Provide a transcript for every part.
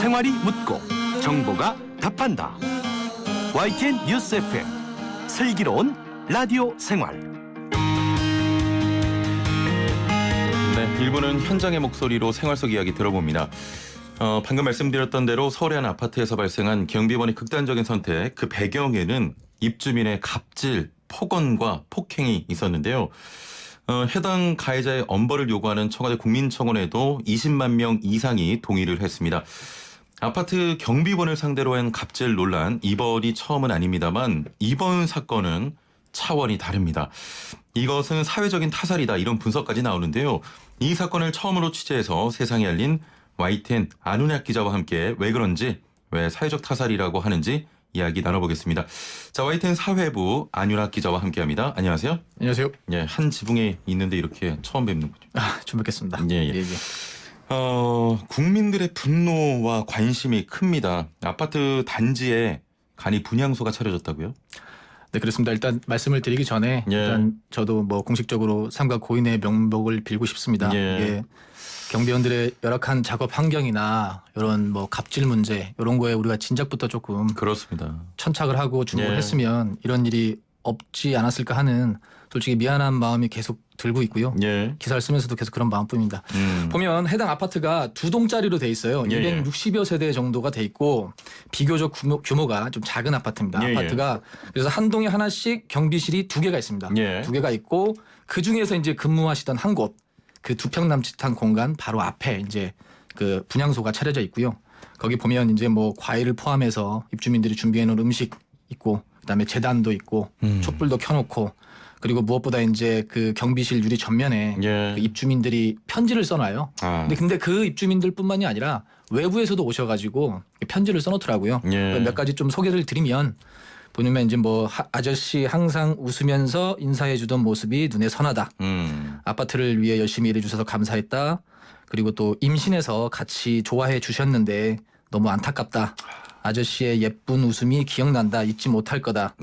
생활이 묻고 정보가 답한다. YTN 뉴스 FM 슬기로운 라디오 생활. 네, 1부는 현장의 목소리로 생활 속 이야기 들어봅니다. 방금 말씀드렸던 대로 서울의 한 아파트에서 발생한 경비원의 극단적인 선택, 그 배경에는 입주민의 갑질, 폭언과 폭행이 있었는데요. 해당 가해자의 엄벌을 요구하는 청와대 국민청원에도 20만 명 이상이 동의를 했습니다. 아파트 경비원을 상대로 한 갑질 논란, 이번이 처음은 아닙니다만 이번 사건은 차원이 다릅니다. 이것은 사회적인 타살이다, 이런 분석까지 나오는데요. 이 사건을 처음으로 취재해서 세상에 알린 YTN 안훈약 기자와 함께 왜 그런지, 왜 사회적 타살이라고 하는지 이야기 나눠보겠습니다. 자, YTN 사회부 안윤학 기자와 함께합니다. 안녕하세요. 안녕하세요. 예, 한 지붕에 있는데 이렇게 처음 뵙는군요. 처음 뵙겠습니다. 예. 국민들의 분노와 관심이 큽니다. 아파트 단지에 간이 분향소가 차려졌다고요? 네, 그렇습니다. 일단 말씀을 드리기 전에 일단 저도 뭐 공식적으로 삼가 고인의 명복을 빌고 싶습니다. 이게 경비원들의 열악한 작업 환경이나 이런 뭐 갑질 문제 이런 거에 우리가 진작부터 조금 그렇습니다. 천착을 하고 주목을 했으면 이런 일이 없지 않았을까 하는 솔직히 미안한 마음이 계속 들고 있고요. 기사를 쓰면서도 계속 그런 마음뿐입니다. 보면 해당 아파트가 두 동짜리로 돼 있어요. 260여 세대 정도가 돼 있고 비교적 규모가 좀 작은 아파트입니다. 아파트가 그래서 한 동에 하나씩 경비실이 두 개가 있습니다. 두 개가 있고 그 중에서 이제 근무하시던 한 곳, 그 두 평 남짓한 공간 바로 앞에 이제 그 분향소가 차려져 있고요. 거기 보면 이제 뭐 과일을 포함해서 입주민들이 준비해 놓은 음식 있고 그다음에 재단도 있고 촛불도 켜놓고 그리고 무엇보다 이제 그 경비실 유리 전면에 그 입주민들이 편지를 써놔요. 근데 그 입주민들뿐만이 아니라 외부에서도 오셔가지고 편지를 써놓더라고요. 몇 가지 좀 소개를 드리면 보면 이제 뭐 아저씨 항상 웃으면서 인사해주던 모습이 눈에 선하다. 아파트를 위해 열심히 일해주셔서 감사했다. 그리고 또 임신해서 같이 좋아해 주셨는데 너무 안타깝다. 아저씨의 예쁜 웃음이 기억난다. 잊지 못할 거다.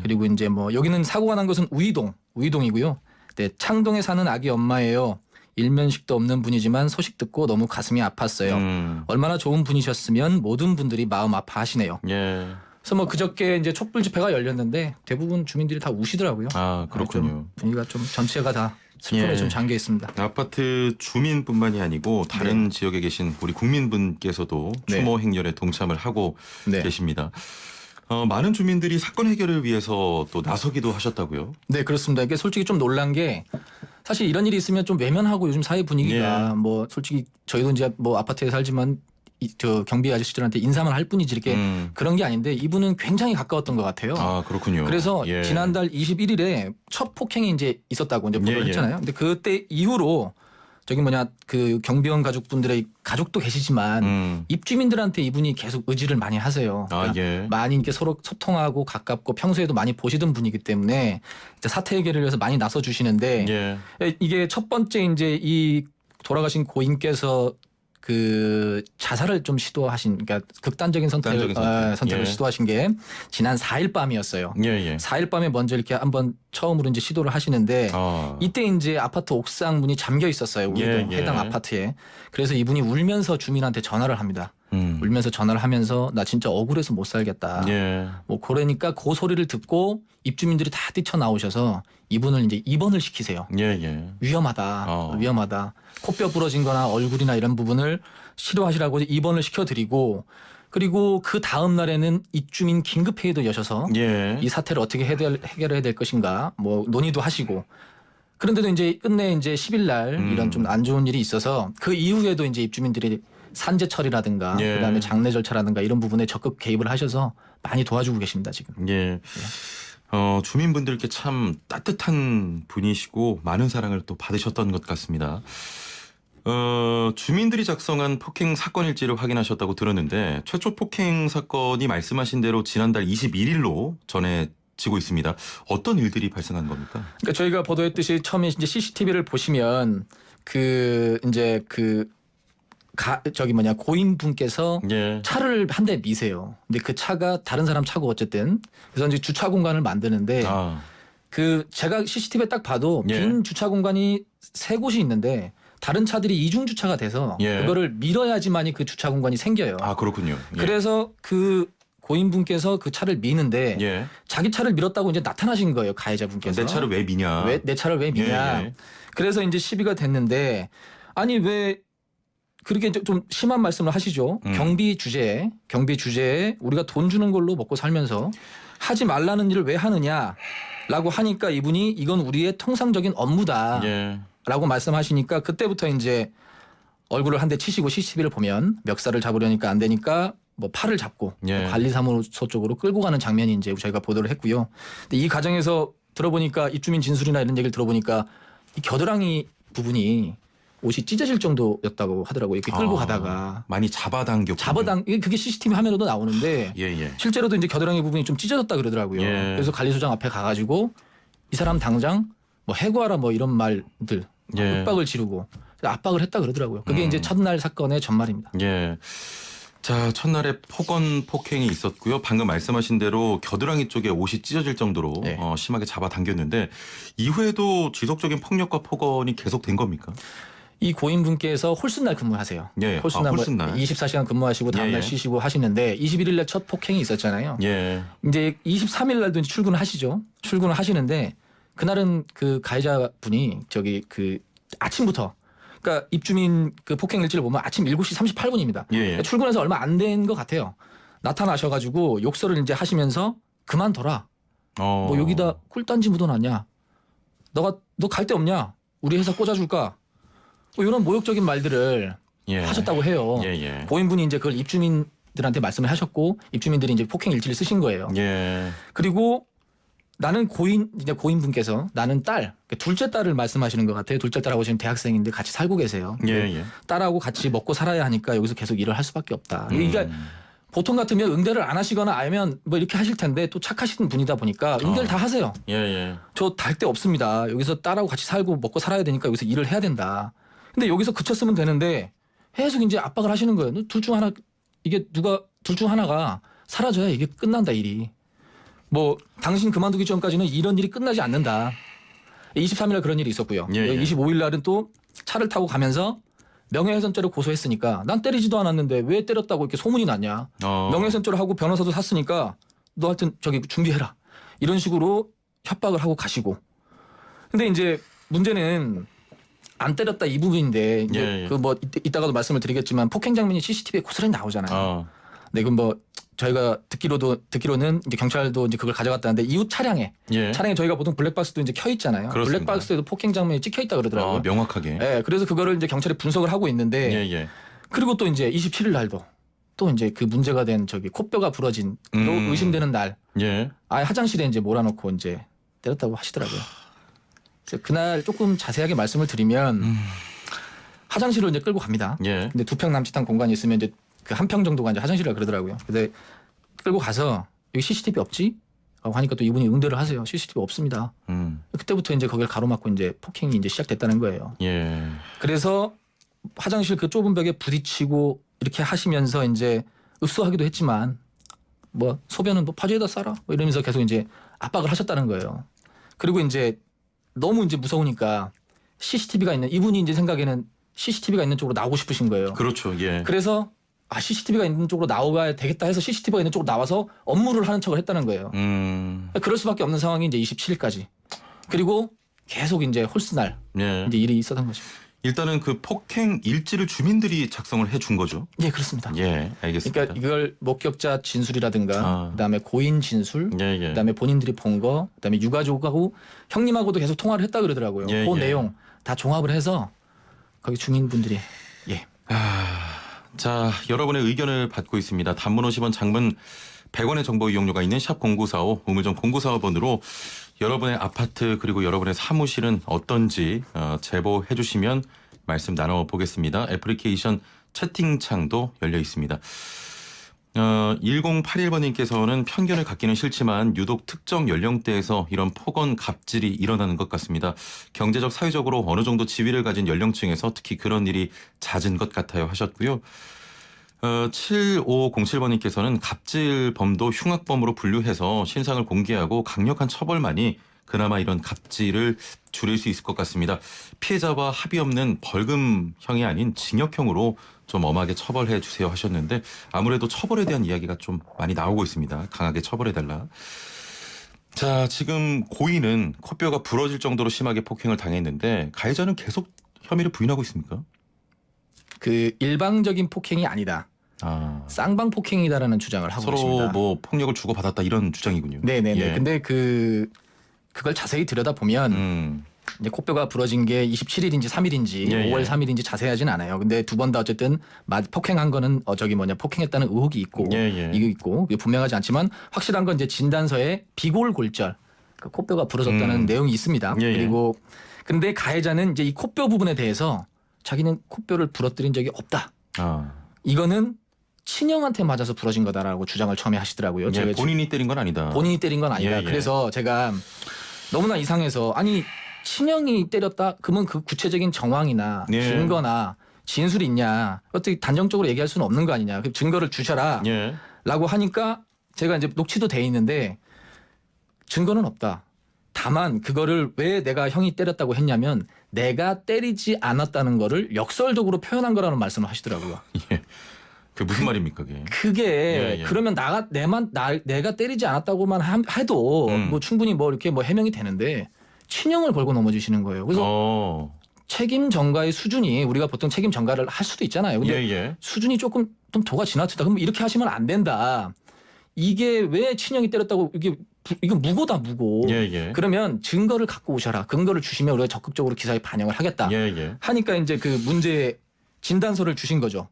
그리고 이제 뭐 여기는 사고가 난 것은 우이동이고요. 네, 창동에 사는 아기 엄마예요. 일면식도 없는 분이지만 소식 듣고 너무 가슴이 아팠어요. 얼마나 좋은 분이셨으면 모든 분들이 마음 아파하시네요. 그래서 뭐 그저께 이제 촛불 집회가 열렸는데 대부분 주민들이 다 우시더라고요. 그렇군요. 좀 분위기가 좀 전체가 다 슬픔에 좀 잠겨 있습니다. 아파트 주민뿐만이 아니고 다른 지역에 계신 우리 국민분께서도 추모 행렬에 동참을 하고 계십니다. 많은 주민들이 사건 해결을 위해서 또 나서기도 하셨다고요? 네, 그렇습니다. 이게 솔직히 좀 놀란 게 사실 이런 일이 있으면 좀 외면하고 요즘 사회 분위기가 뭐 솔직히 저희도 이제 뭐 아파트에 살지만 저 경비 아저씨들한테 인사만 할 뿐이지 이렇게 그런 게 아닌데 이분은 굉장히 가까웠던 것 같아요. 그렇군요. 그래서 지난달 21일에 첫 폭행이 이제 있었다고 이제 보도를 했잖아요. 근데 그때 이후로 저기 그 경비원 가족분들의 가족도 계시지만 입주민들한테 이분이 계속 의지를 많이 하세요. 그러니까 많이 이렇게 서로 소통하고 가깝고 평소에도 많이 보시던 분이기 때문에 사태 해결을 위해서 많이 나서 주시는데 이게 첫 번째 이제 이 돌아가신 고인께서 그 자살을 좀 시도하신, 그러니까 극단적인 선택을 시도하신 게 지난 4일 밤이었어요. 4일 밤에 먼저 이렇게 한번 처음으로 이제 시도를 하시는데 이때 이제 아파트 옥상 문이 잠겨 있었어요. 우리도 해당 아파트에. 그래서 이분이 울면서 주민한테 전화를 합니다. 울면서 전화를 하면서 나 진짜 억울해서 못 살겠다. 뭐 그러니까 그 소리를 듣고 입주민들이 다 뛰쳐나오셔서 이분을 이제 입원을 시키세요. 위험하다. 위험하다. 코뼈 부러진 거나 얼굴이나 이런 부분을 치료하시라고 입원을 시켜드리고 그리고 그 다음 날에는 입주민 긴급회의도 여셔서 이 사태를 어떻게 해결해야 될 것인가 뭐 논의도 하시고 그런데도 이제 끝내 이제 10일 날 이런 좀 안 좋은 일이 있어서 그 이후에도 이제 입주민들이 산재 처리라든가 그다음에 장례 절차라든가 이런 부분에 적극 개입을 하셔서 많이 도와주고 계십니다 지금. 주민분들께 참 따뜻한 분이시고 많은 사랑을 또 받으셨던 것 같습니다. 주민들이 작성한 폭행 사건 일지를 확인하셨다고 들었는데 최초 폭행 사건이 말씀하신 대로 지난달 21일로 전해지고 있습니다. 어떤 일들이 발생한 겁니까? 그러니까 저희가 보도했듯이 처음에 이제 CCTV를 보시면 고인분께서 차를 한 대 미세요. 근데 그 차가 다른 사람 차고 어쨌든 그래서 이제 주차 공간을 만드는데 그 제가 CCTV에 딱 봐도 빈 주차 공간이 세 곳이 있는데 다른 차들이 이중 주차가 돼서 예. 그거를 밀어야지만이 그 주차 공간이 생겨요. 아 그렇군요. 예. 그래서 그 고인분께서 그 차를 미는데 예. 자기 차를 밀었다고 이제 나타나신 거예요. 가해자분께서. 내 차를 왜 미냐? 내 차를 왜 미냐? 예, 예. 그래서 이제 시비가 됐는데 아니 왜 그렇게 좀 심한 말씀을 하시죠. 경비 주제에 우리가 돈 주는 걸로 먹고 살면서 하지 말라는 일을 왜 하느냐라고 하니까 이분이 이건 우리의 통상적인 업무다라고 예. 말씀하시니까 그때부터 이제 얼굴을 한 대 치시고 CCTV를 보면 멱살을 잡으려니까 안 되니까 뭐 팔을 잡고 예. 관리사무소 쪽으로 끌고 가는 장면이 이제 저희가 보도를 했고요. 근데 이 과정에서 들어보니까 입주민 진술이나 이런 얘기를 들어보니까 이 겨드랑이 부분이 옷이 찢어질 정도였다고 하더라고요. 이렇게 끌고 가다가 많이 잡아당겼고. 그게 CCTV 화면으로도 나오는데 예. 실제로도 이제 겨드랑이 부분이 좀 찢어졌다 그러더라고요. 예. 그래서 관리소장 앞에 가가지고 이 사람 당장 뭐 해고하라 뭐 이런 말들 예. 윽박을 지르고 압박을 했다 그러더라고요. 그게 이제 첫날 사건의 전말입니다. 예. 자, 첫날에 폭행이 있었고요. 방금 말씀하신 대로 겨드랑이 쪽에 옷이 찢어질 정도로 네. 심하게 잡아당겼는데 이후에도 지속적인 폭력과 폭언이 계속된 겁니까? 이 고인분께서 홀수날 근무하세요. 예. 홀수날, 홀수날. 24시간 근무하시고 다음날 예. 쉬시고 하시는데 21일 날 첫 폭행이 있었잖아요. 예. 이제 23일 날도 이제 출근을 하시죠. 출근을 하시는데 그날은 그 가해자분이 저기 그 아침부터 그러니까 입주민 그 폭행 일지를 보면 아침 7시 38분입니다. 예. 출근해서 얼마 안 된 것 같아요. 나타나셔가지고 욕설을 이제 하시면서 그만둬라. 뭐 여기다 꿀단지 묻어놨냐? 너 갈 데 없냐? 우리 회사 꽂아줄까? 뭐 이런 모욕적인 말들을 예. 하셨다고 해요. 예. 고인분이 이제 그걸 입주민들한테 말씀을 하셨고 입주민들이 이제 폭행 일지를 쓰신 거예요. 예. 그리고 나는 고인분께서 나는 딸, 둘째 딸을 말씀하시는 것 같아요. 둘째 딸하고 지금 대학생인데 같이 살고 계세요. 예. 딸하고 같이 먹고 살아야 하니까 여기서 계속 일을 할 수밖에 없다. 그러니까 보통 같으면 응대를 안 하시거나 아니면 뭐 이렇게 하실 텐데 또 착하신 분이다 보니까 응대를 다 하세요. 예. 저 달 데 없습니다. 여기서 딸하고 같이 살고 먹고 살아야 되니까 여기서 일을 해야 된다. 근데 여기서 그쳤으면 되는데 계속 이제 압박을 하시는 거예요. 둘 중 하나 둘 중 하나가 사라져야 이게 끝난다 일이. 뭐 당신 그만두기 전까지는 이런 일이 끝나지 않는다. 23일날 그런 일이 있었고요. 예. 25일 날은 또 차를 타고 가면서 명예훼손죄를 고소했으니까 난 때리지도 않았는데 왜 때렸다고 이렇게 소문이 났냐. 명예훼손죄를 하고 변호사도 샀으니까 너 하여튼 저기 준비해라. 이런 식으로 협박을 하고 가시고. 근데 이제 문제는 안 때렸다 이 부분인데 이제 그 뭐 이따가도 말씀을 드리겠지만 폭행 장면이 CCTV에 고스란히 나오잖아요. 네, 그럼 뭐 저희가 듣기로는 이제 경찰도 이제 그걸 가져갔다는데 이후 차량에 저희가 보통 블랙박스도 이제 켜 있잖아요. 그렇습니다. 블랙박스에도 폭행 장면이 찍혀 있다 그러더라고요. 명확하게. 네, 그래서 그거를 이제 경찰이 분석을 하고 있는데 그리고 또 이제 27일 날도 또 이제 그 문제가 된 저기 코뼈가 부러진 또 의심되는 날 아예 화장실에 이제 몰아놓고 이제 때렸다고 하시더라고요. 그래서 그날 조금 자세하게 말씀을 드리면 화장실로 이제 끌고 갑니다. 근데 2평 남짓한 공간이 있으면 이제 그 1평 정도가 이제 화장실이라 그러더라고요. 근데 끌고 가서 여기 CCTV 없지? 라고 하니까 또 이분이 응대를 하세요. CCTV 없습니다. 그때부터 이제 거기를 가로막고 이제 폭행이 이제 시작됐다는 거예요. 그래서 화장실 그 좁은 벽에 부딪히고 이렇게 하시면서 이제 읍소하기도 했지만 뭐 소변은 뭐 바지에다 싸라 뭐 이러면서 계속 이제 압박을 하셨다는 거예요. 그리고 이제 너무 이제 무서우니까 CCTV가 있는 이분이 이제 생각에는 CCTV가 있는 쪽으로 나오고 싶으신 거예요. 그렇죠. 그래서 CCTV가 있는 쪽으로 나와야 되겠다 해서 CCTV가 있는 쪽으로 나와서 업무를 하는 척을 했다는 거예요. 그럴 수밖에 없는 상황이 이제 27일까지. 그리고 계속 이제 홀수날 이제 일이 있었던 거죠. 일단은 그 폭행 일지를 주민들이 작성을 해준 거죠. 예, 그렇습니다. 알겠습니다. 그러니까 이걸 목격자 진술이라든가 그다음에 고인 진술, 그다음에 본인들이 본 거, 그다음에 유가족하고 형님하고도 계속 통화를 했다 그러더라고요. 그 내용 다 종합을 해서 거기 주민분들이 자, 여러분의 의견을 받고 있습니다. 단문 50원, 장문 100원의 정보 이용료가 있는 샵 0945, 우물정 0945번으로 여러분의 아파트 그리고 여러분의 사무실은 어떤지 제보해 주시면 말씀 나눠보겠습니다. 애플리케이션 채팅창도 열려 있습니다. 1081번님께서는 편견을 갖기는 싫지만 유독 특정 연령대에서 이런 폭언 갑질이 일어나는 것 같습니다. 경제적 사회적으로 어느 정도 지위를 가진 연령층에서 특히 그런 일이 잦은 것 같아요 하셨고요. 7507번님께서는 갑질범도 흉악범으로 분류해서 신상을 공개하고 강력한 처벌만이 그나마 이런 갑질을 줄일 수 있을 것 같습니다. 피해자와 합의 없는 벌금형이 아닌 징역형으로 좀 엄하게 처벌해 주세요 하셨는데 아무래도 처벌에 대한 이야기가 좀 많이 나오고 있습니다. 강하게 처벌해달라. 자, 지금 고인은 코뼈가 부러질 정도로 심하게 폭행을 당했는데 가해자는 계속 혐의를 부인하고 있습니까? 그 일방적인 폭행이 아니다. 쌍방 폭행이다라는 주장을 하고 서로 있습니다. 서로 뭐 폭력을 주고받았다 이런 주장이군요. 네네네. 예. 근데 그걸 자세히 들여다 보면 이제 코뼈가 부러진 게 27일인지 3일인지 예, 5월 예. 3일인지 자세하진 않아요. 근데 두 번 다 어쨌든 폭행한 거는 폭행했다는 의혹이 있고 예. 이게 있고 이게 분명하지 않지만 확실한 건 이제 진단서에 비골골절 그 코뼈가 부러졌다는 내용이 있습니다. 예, 예. 그리고 근데 가해자는 이제 이 코뼈 부분에 대해서 자기는 코뼈를 부러뜨린 적이 없다. 이거는 친형한테 맞아서 부러진 거다라고 주장을 처음에 하시더라고요. 예, 본인이 때린 건 아니다. 본인이 때린 건 아니다. 예, 예. 그래서 제가 너무나 이상해서 아니 친형이 때렸다? 그러면 그 구체적인 정황이나 예. 증거나 진술이 있냐? 어떻게 단정적으로 얘기할 수는 없는 거 아니냐? 그 증거를 주셔라. 예. 라고 하니까 제가 이제 녹취도 돼 있는데 증거는 없다. 다만 그거를 왜 내가 형이 때렸다고 했냐면 내가 때리지 않았다는 거를 역설적으로 표현한 거라는 말씀을 하시더라고요. 예. 그 무슨 말입니까, 그게? 그게 예. 그러면 내가 때리지 않았다고만 해도 뭐 충분히 뭐 이렇게 뭐 해명이 되는데 친형을 걸고 넘어지시는 거예요. 그래서 책임 전가의 수준이 우리가 보통 책임 전가를 할 수도 있잖아요. 근데 예. 수준이 조금 좀 도가 지나치다. 그럼 이렇게 하시면 안 된다. 이게 왜 친형이 때렸다고 이거 무고다 무고. 예. 그러면 증거를 갖고 오셔라. 근거를 주시면 우리가 적극적으로 기사에 반영을 하겠다. 예. 하니까 이제 그 문제 진단서를 주신 거죠.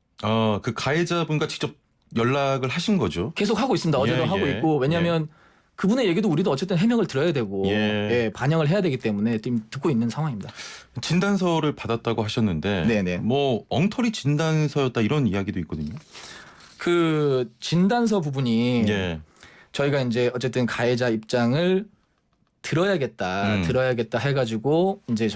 그 가해자분과 직접 연락을 하신 거죠? 계속 하고 있습니다. 어제도 예, 하고 예. 있고 왜냐하면 그분의 얘기도 우리도 어쨌든 해명을 들어야 되고 예. 반영을 해야 되기 때문에 지금 듣고 있는 상황입니다. 진단서를 받았다고 하셨는데 네네. 뭐 엉터리 진단서였다 이런 이야기도 있거든요. 그 진단서 부분이 예. 저희가 이제 어쨌든 가해자 입장을 들어야겠다 해가지고 이제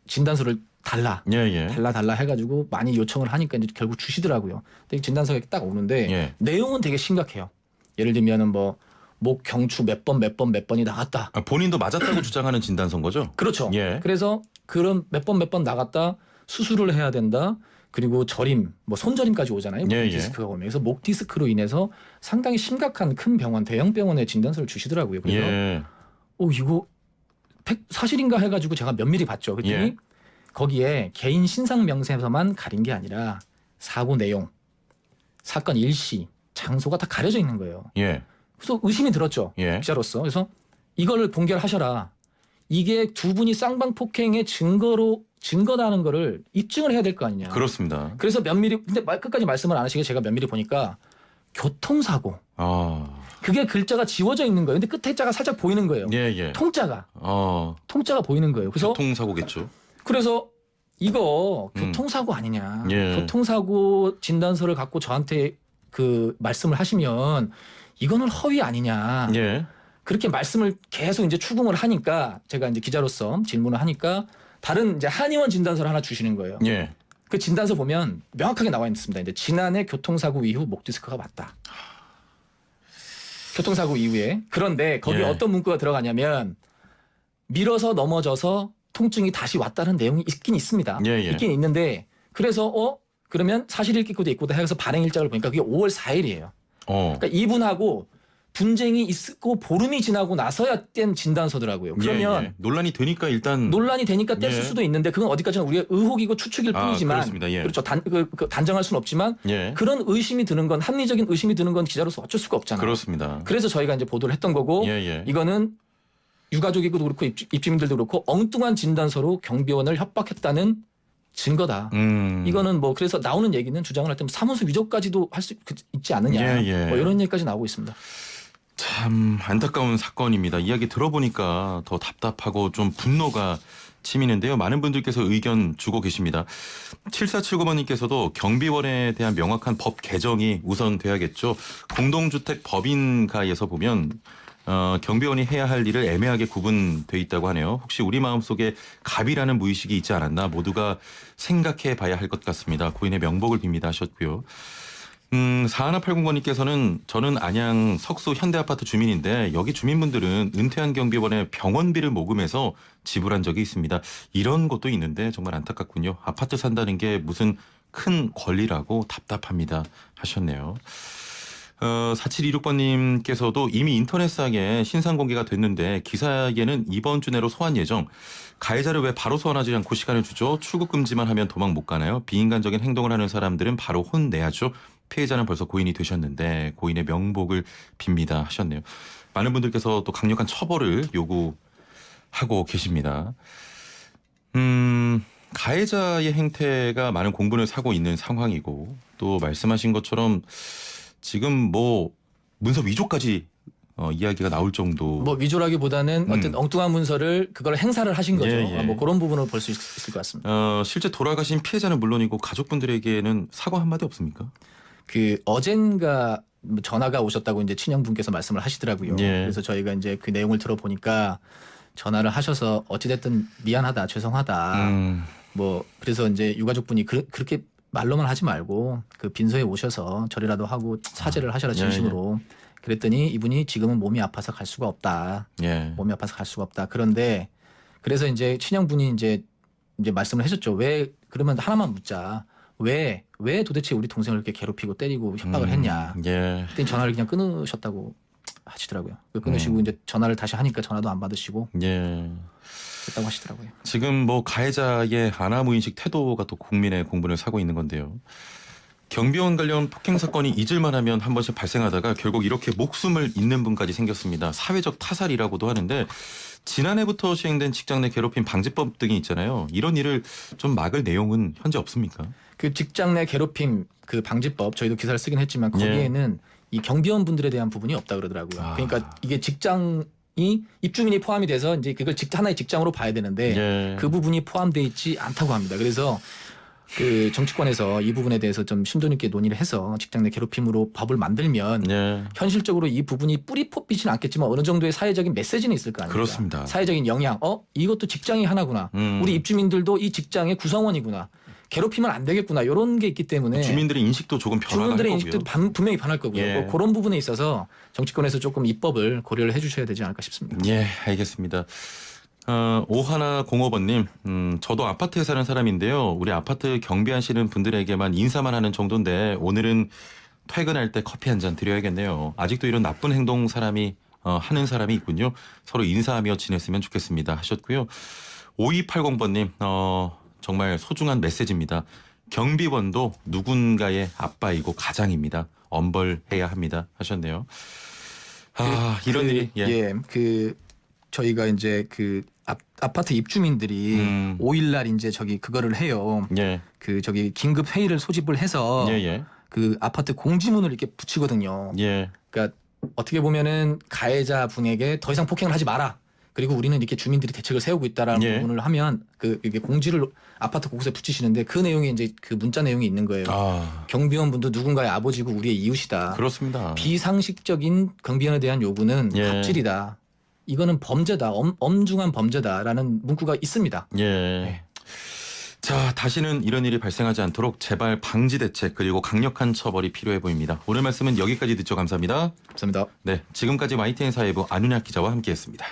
진단서를 달라 해가지고 많이 요청을 하니까 이제 결국 주시더라고요. 근데 진단서가 딱 오는데 예. 내용은 되게 심각해요. 예를 들면은 뭐 목 경추 몇 번이 나갔다. 본인도 맞았다고 주장하는 진단서인 거죠? 그렇죠. 예. 그래서 그런 몇 번 나갔다 수술을 해야 된다. 그리고 저림, 뭐 손저림까지 오잖아요. 목 예. 디스크가 오면. 그래서 목 디스크로 인해서 상당히 심각한 큰 병원, 대형 병원에 진단서를 주시더라고요. 그래서 예. 이거 사실인가 해가지고 제가 면밀히 봤죠. 그랬더니 예. 거기에 개인 신상 명세서만 가린 게 아니라 사고 내용, 사건 일시, 장소가 다 가려져 있는 거예요. 예. 그래서 의심이 들었죠. 예. 기자로서. 그래서 이거를 공개를 하셔라. 이게 두 분이 쌍방 폭행의 증거다는 거를 입증을 해야 될 거 아니냐. 그렇습니다. 그래서 면밀히 근데 끝까지 말씀을 안 하시게 제가 면밀히 보니까 교통사고. 그게 글자가 지워져 있는 거예요. 근데 끝에 자가 살짝 보이는 거예요. 예. 통자가 보이는 거예요. 그래서 교통사고겠죠. 그래서 이거 교통사고 아니냐. 예. 교통사고 진단서를 갖고 저한테 그 말씀을 하시면 이거는 허위 아니냐. 예. 그렇게 말씀을 계속 이제 추궁을 하니까 제가 이제 기자로서 질문을 하니까 다른 이제 한의원 진단서를 하나 주시는 거예요. 예. 그 진단서 보면 명확하게 나와 있습니다. 이제 지난해 교통사고 이후 목 디스크가 맞다. 교통사고 이후에. 그런데 거기에 예. 어떤 문구가 들어가냐면 밀어서 넘어져서 통증이 다시 왔다는 내용이 있긴 있습니다. 예. 있긴 있는데 그래서 그러면 사실 읽기고도 있고도 해서 발행 일자를 보니까 그게 5월 4일이에요. 그러니까 이분하고 분쟁이 있고 보름이 지나고 나서야 뗀 진단서더라고요. 그러면 예. 논란이 되니까 일단 논란이 되니까 뗐을 예. 수도 있는데 그건 어디까지나 우리의 의혹이고 추측일 뿐이지만 그렇습니다. 예. 그렇죠. 단정할 수는 없지만 예. 그런 의심이 드는 건 합리적인 의심이 드는 건 기자로서 어쩔 수가 없잖아요. 그렇습니다. 그래서 저희가 이제 보도를 했던 거고 예. 이거는 유가족이고도 그렇고 입주민들도 그렇고 엉뚱한 진단서로 경비원을 협박했다는 증거다. 이거는 뭐 그래서 나오는 얘기는 주장을 할 때 사무소 위조까지도 할 수 있지 않느냐. 예. 뭐 이런 얘기까지 나오고 있습니다. 참 안타까운 사건입니다. 이야기 들어보니까 더 답답하고 좀 분노가 치미는데요. 많은 분들께서 의견 주고 계십니다. 7479번님께서도 경비원에 대한 명확한 법 개정이 우선 돼야겠죠. 공동주택 법인가에서 보면 경비원이 해야 할 일을 애매하게 구분돼 있다고 하네요. 혹시 우리 마음속에 갑이라는 무의식이 있지 않았나 모두가 생각해 봐야 할 것 같습니다. 고인의 명복을 빕니다 하셨고요. 4180번님께서는 저는 안양 석수 현대아파트 주민인데 여기 주민분들은 은퇴한 경비원의 병원비를 모금해서 지불한 적이 있습니다. 이런 것도 있는데 정말 안타깝군요. 아파트 산다는 게 무슨 큰 권리라고 답답합니다 하셨네요. 4726번님께서도 이미 인터넷상에 신상 공개가 됐는데 기사에는 이번 주 내로 소환 예정. 가해자를 왜 바로 소환하지 않고 시간을 주죠? 출국 금지만 하면 도망 못 가나요? 비인간적인 행동을 하는 사람들은 바로 혼내야죠. 피해자는 벌써 고인이 되셨는데 고인의 명복을 빕니다 하셨네요. 많은 분들께서 또 강력한 처벌을 요구하고 계십니다. 가해자의 행태가 많은 공분을 사고 있는 상황이고 또 말씀하신 것처럼 지금 뭐 문서 위조까지 이야기가 나올 정도. 뭐 위조라기보다는 어떤 엉뚱한 문서를 그걸 행사를 하신 거죠. 예. 뭐 그런 부분을 볼 수 있을 것 같습니다. 실제 돌아가신 피해자는 물론이고 가족분들에게는 사과 한마디 없습니까? 그 어젠가 전화가 오셨다고 이제 친형분께서 말씀을 하시더라고요. 예. 그래서 저희가 이제 그 내용을 들어보니까 전화를 하셔서 어찌됐든 미안하다, 죄송하다. 뭐 그래서 이제 유가족분이 그렇게 말로만 하지 말고 그 빈소에 오셔서 절이라도 하고 사죄를 하셔라 진심으로. 그랬더니 이분이 지금은 몸이 아파서 갈 수가 없다. 예. 몸이 아파서 갈 수가 없다. 그런데 그래서 이제 친형분이 이제 말씀을 하셨죠. 왜 그러면 하나만 묻자. 왜 도대체 우리 동생을 이렇게 괴롭히고 때리고 협박을 했냐. 예. 그때 전화를 그냥 끊으셨다고 하시더라고요. 끊으시고 이제 전화를 다시 하니까 전화도 안 받으시고 예. 했다고 하시더라고요. 지금 뭐 가해자의 아나무인식 태도가 또 국민의 공분을 사고 있는 건데요. 경비원 관련 폭행 사건이 잊을만하면 한 번씩 발생하다가 결국 이렇게 목숨을 잃는 분까지 생겼습니다. 사회적 타살이라고도 하는데 지난해부터 시행된 직장 내 괴롭힘 방지법 등이 있잖아요. 이런 일을 좀 막을 내용은 현재 없습니까? 그 직장 내 괴롭힘 그 방지법 저희도 기사를 쓰긴 했지만 거기에는 이 경비원 분들에 대한 부분이 없다 그러더라고요. 그러니까 이게 직장이 입주민이 포함이 돼서 이제 그걸 하나의 직장으로 봐야 되는데 그 부분이 포함되어 있지 않다고 합니다. 그래서 그 정치권에서 이 부분에 대해서 좀 심도 있게 논의를 해서 직장 내 괴롭힘으로 법을 만들면 현실적으로 이 부분이 뿌리 뽑히지는 않겠지만 어느 정도의 사회적인 메시지는 있을 거 아닙니까? 그렇습니다. 사회적인 영향. 이것도 직장이 하나구나. 우리 입주민들도 이 직장의 구성원이구나. 괴롭히면 안 되겠구나. 이런 게 있기 때문에 주민들의 인식도 조금 변화할 거고요. 주민들의 인식도 분명히 변할 거고요. 뭐 그런 부분에 있어서 정치권에서 조금 입법을 고려를 해주셔야 되지 않을까 싶습니다. 예, 알겠습니다. 5105번님, 저도 아파트에 사는 사람인데요. 우리 아파트 경비하시는 분들에게만 인사만 하는 정도인데 오늘은 퇴근할 때 커피 한 잔 드려야겠네요. 아직도 이런 나쁜 행동 하는 사람이 있군요. 서로 인사하며 지냈으면 좋겠습니다 하셨고요. 5280번님, 정말 소중한 메시지입니다. 경비원도 누군가의 아빠이고 가장입니다. 엄벌해야 합니다 하셨네요. 이런 일이 저희가 이제 그 아파트 입주민들이 5일날 이제 그거를 해요. 그 긴급 회의를 소집을 해서 그 아파트 공지문을 이렇게 붙이거든요. 그러니까 어떻게 보면은 가해자 분에게 더 이상 폭행을 하지 마라. 그리고 우리는 이렇게 주민들이 대책을 세우고 있다라는 부분을 하면 이게 공지를 아파트 곳곳에 붙이시는데 그 내용이 이제 그 문자 내용이 있는 거예요. 경비원분도 누군가의 아버지고 우리의 이웃이다. 그렇습니다. 비상식적인 경비원에 대한 요구는 갑질이다. 이거는 범죄다. 엄중한 범죄다라는 문구가 있습니다. 자, 다시는 이런 일이 발생하지 않도록 재발 방지 대책 그리고 강력한 처벌이 필요해 보입니다. 오늘 말씀은 여기까지 듣죠. 감사합니다. 감사합니다. 네, 지금까지 YTN 사회부 안윤학 기자와 함께했습니다.